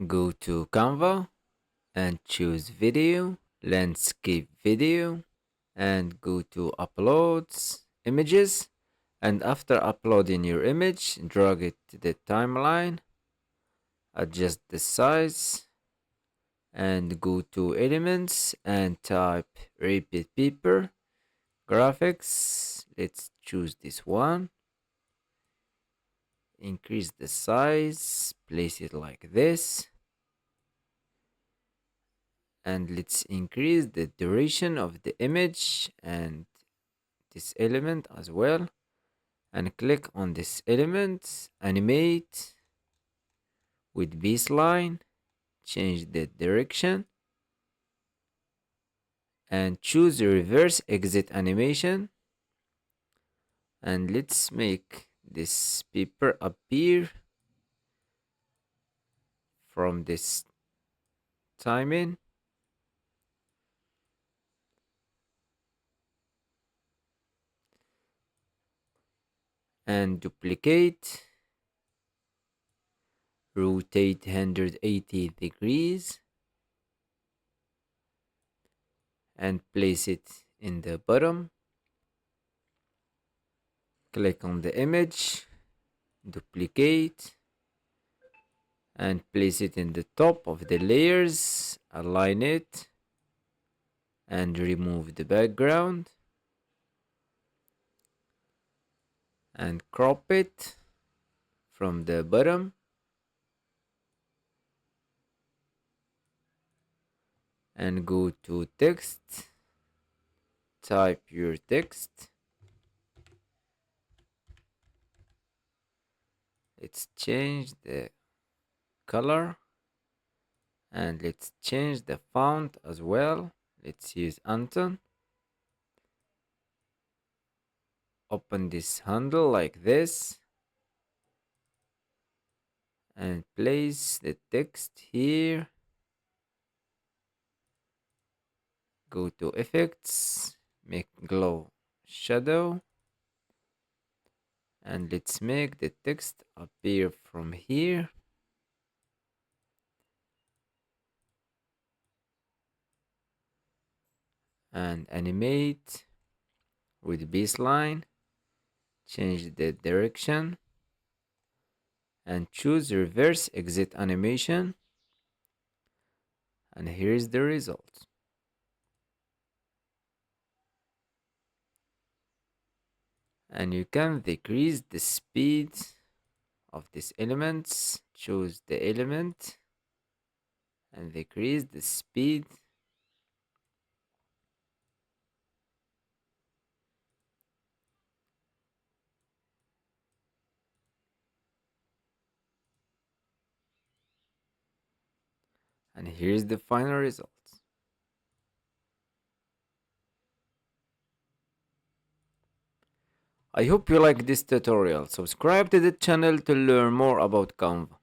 Go to Canva and choose video, landscape video, and go to uploads, images. And after uploading your image, drag it to the timeline, adjust the size, and go to elements and type repeat paper graphics. Let's choose this one. Increase the size, place it like this, and let's increase the duration of the image and this element as well, and click on this element, animate with baseline, change the direction, and choose reverse exit animation, and let's make this paper appear from this timing, and duplicate, rotate 180 degrees, and place it in the bottom. Click on the image, duplicate, and place it in the top of the layers, align it, and remove the background, and crop it from the bottom, and go to text, type your text. Let's change the color, and let's change the font as well. Let's use Anton. Open this handle like this, and place the text here. Go to effects, make glow shadow, and let's make the text appear from here, and animate with baseline, change the direction, and choose reverse exit animation, and here's the result. And you can decrease the speed of these elements. Choose the element and decrease the speed, and here's the final result. I hope you like this tutorial. Subscribe to the channel to learn more about Canva.